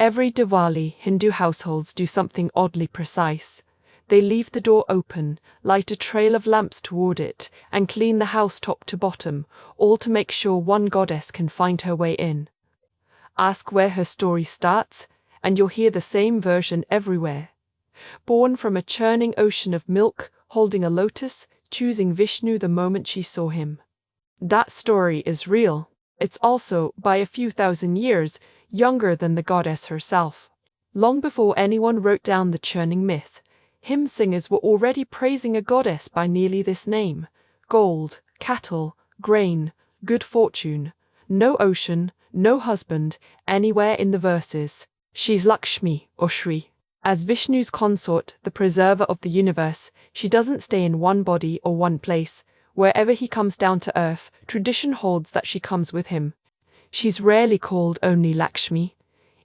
Every Diwali, Hindu households do something oddly precise. They leave the door open, light a trail of lamps toward it, and clean the house top to bottom, all to make sure one goddess can find her way in. Ask where her story starts, and you'll hear the same version everywhere. Born from a churning ocean of milk, holding a lotus, choosing Vishnu the moment she saw him. That story is real. It's also, by a few thousand years, younger than the goddess herself. Long before anyone wrote down the churning myth, hymn singers were already praising a goddess by nearly this name: gold, cattle, grain, good fortune. No ocean, no husband, anywhere in the verses. She's Lakshmi, or Shri. As Vishnu's consort, the preserver of the universe, she doesn't stay in one body or one place. Wherever he comes down to earth, tradition holds that she comes with him. She's rarely called only Lakshmi.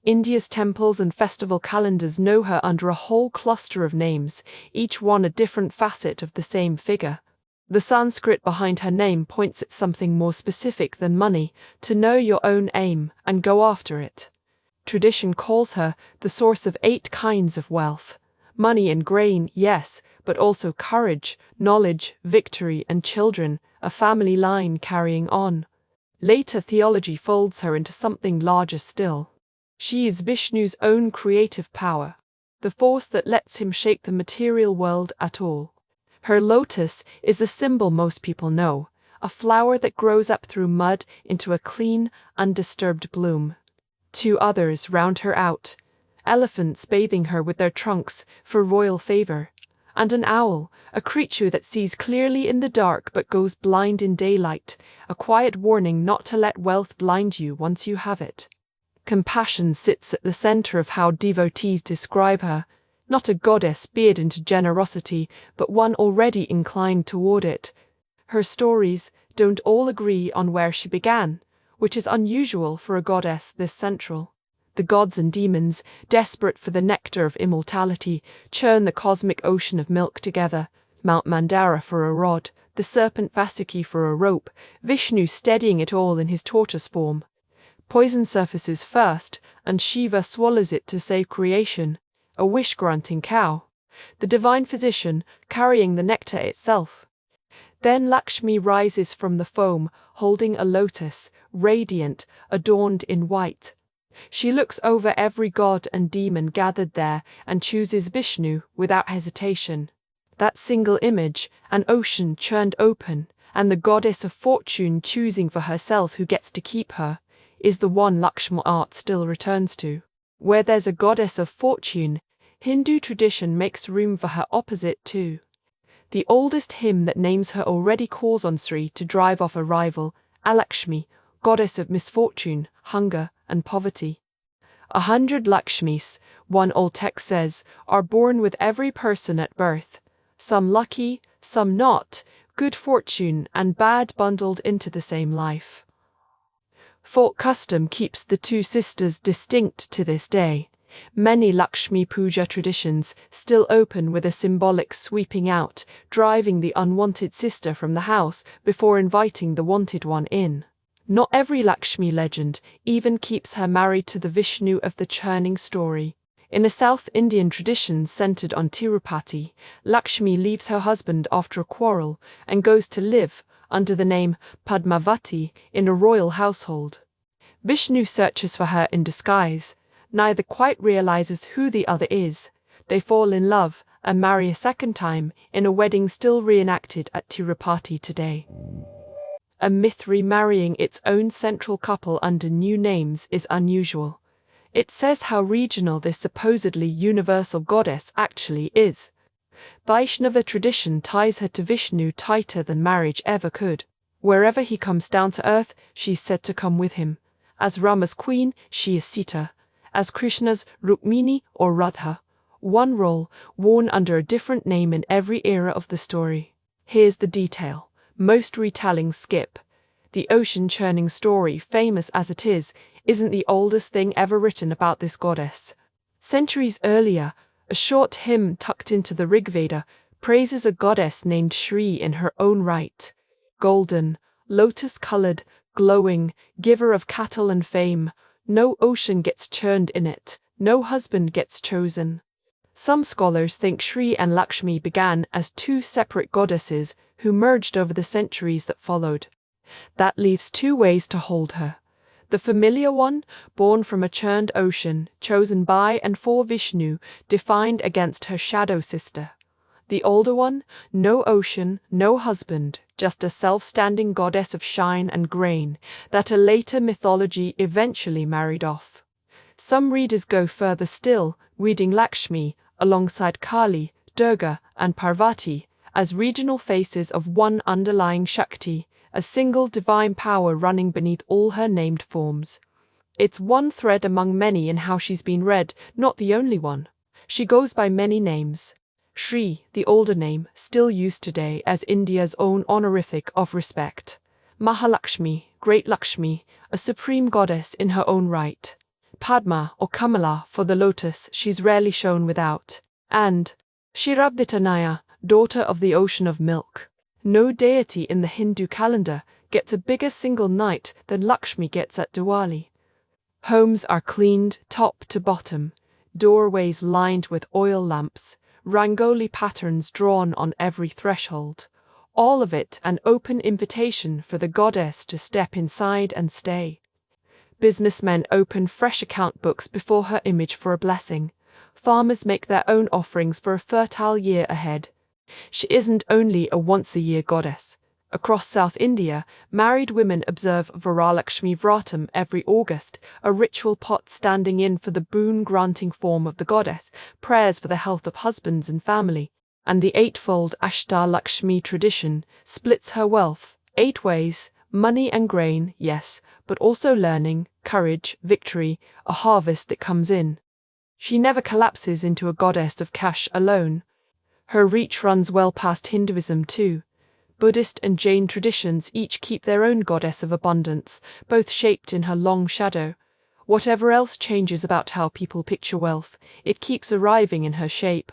India's temples and festival calendars know her under a whole cluster of names, each one a different facet of the same figure. The Sanskrit behind her name points at something more specific than money: to know your own aim and go after it. Tradition calls her the source of 8 kinds of wealth. Money and grain, yes, but also courage, knowledge, victory, and children, a family line carrying on. Later theology folds her into something larger still. She is Vishnu's own creative power, the force that lets him shape the material world at all. Her lotus is the symbol most people know, a flower that grows up through mud into a clean, undisturbed bloom. 2 others round her out: elephants bathing her with their trunks for royal favor, and an owl, a creature that sees clearly in the dark but goes blind in daylight, a quiet warning not to let wealth blind you once you have it. Compassion sits at the center of how devotees describe her, not a goddess speared into generosity, but one already inclined toward it. Her stories don't all agree on where she began, which is unusual for a goddess this central. The gods and demons, desperate for the nectar of immortality, churn the cosmic ocean of milk together. Mount Mandara for a rod, the serpent Vasuki for a rope, Vishnu steadying it all in his tortoise form. Poison surfaces first, and Shiva swallows it to save creation, a wish-granting cow. The divine physician, carrying the nectar itself. Then Lakshmi rises from the foam, holding a lotus, radiant, adorned in white. She looks over every god and demon gathered there and chooses Vishnu without hesitation. That single image, an ocean churned open, and the goddess of fortune choosing for herself who gets to keep her, is the one Lakshmi art still returns to. Where there's a goddess of fortune, Hindu tradition makes room for her opposite too. The oldest hymn that names her already calls on Sri to drive off a rival, Alakshmi, goddess of misfortune, hunger, and poverty. 100 Lakshmis, one old text says, are born with every person at birth. Some lucky, some not, good fortune and bad bundled into the same life. Folk custom keeps the 2 sisters distinct to this day. Many Lakshmi Puja traditions still open with a symbolic sweeping out, driving the unwanted sister from the house before inviting the wanted one in. Not every Lakshmi legend even keeps her married to the Vishnu of the churning story. In a South Indian tradition centered on Tirupati, Lakshmi leaves her husband after a quarrel and goes to live, under the name Padmavati, in a royal household. Vishnu searches for her in disguise. Neither quite realizes who the other is. They fall in love and marry a second time in a wedding still reenacted at Tirupati today. A myth remarrying its own central couple under new names is unusual. It says how regional this supposedly universal goddess actually is. Vaishnava tradition ties her to Vishnu tighter than marriage ever could. Wherever he comes down to earth, she's said to come with him. As Rama's queen, she is Sita. As Krishna's Rukmini or Radha. One role, worn under a different name in every era of the story. Here's the detail. Most retellings skip. The ocean-churning story, famous as it is, isn't the oldest thing ever written about this goddess. Centuries earlier, a short hymn tucked into the Rigveda praises a goddess named Shri in her own right. Golden, lotus-colored, glowing, giver of cattle and fame, no ocean gets churned in it, no husband gets chosen. Some scholars think Shri and Lakshmi began as two separate goddesses who merged over the centuries that followed. That leaves two ways to hold her. The familiar one, born from a churned ocean, chosen by and for Vishnu, defined against her shadow sister. The older one, no ocean, no husband, just a self-standing goddess of shine and grain, that a later mythology eventually married off. Some readers go further still, reading Lakshmi, alongside Kali, Durga, and Parvati, as regional faces of one underlying Shakti, a single divine power running beneath all her named forms. It's one thread among many in how she's been read, not the only one. She goes by many names. Shri, the older name, still used today as India's own honorific of respect. Mahalakshmi, Great Lakshmi, a supreme goddess in her own right. Padma or Kamala for the lotus she's rarely shown without. And Shirabditanaya, daughter of the ocean of milk. No deity in the Hindu calendar gets a bigger single night than Lakshmi gets at Diwali. Homes are cleaned top to bottom, doorways lined with oil lamps, Rangoli patterns drawn on every threshold. All of it an open invitation for the goddess to step inside and stay. Businessmen open fresh account books before her image for a blessing. Farmers make their own offerings for a fertile year ahead. She isn't only a once-a-year goddess. Across South India, married women observe Varalakshmi Vratam every August, a ritual pot standing in for the boon-granting form of the goddess, prayers for the health of husbands and family, and the eightfold Ashtalakshmi tradition splits her wealth 8 ways: money and grain, yes, but also learning, courage, victory, a harvest that comes in. She never collapses into a goddess of cash alone. Her reach runs well past Hinduism too. Buddhist and Jain traditions each keep their own goddess of abundance, both shaped in her long shadow. Whatever else changes about how people picture wealth, it keeps arriving in her shape.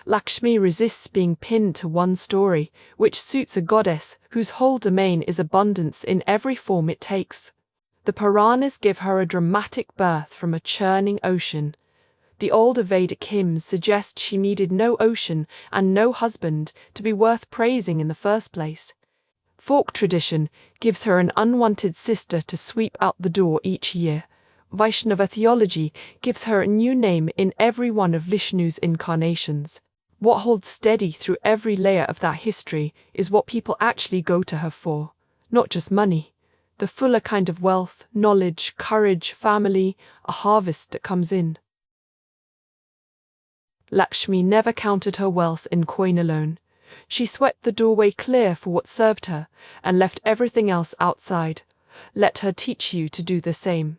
Lakshmi resists being pinned to one story, which suits a goddess whose whole domain is abundance in every form it takes. The Puranas give her a dramatic birth from a churning ocean. The older Vedic hymns suggest she needed no ocean and no husband to be worth praising in the first place. Folk tradition gives her an unwanted sister to sweep out the door each year. Vaishnava theology gives her a new name in every one of Vishnu's incarnations. What holds steady through every layer of that history is what people actually go to her for, not just money. The fuller kind of wealth, knowledge, courage, family, a harvest that comes in. Lakshmi never counted her wealth in coin alone. She swept the doorway clear for what served her, and left everything else outside. Let her teach you to do the same.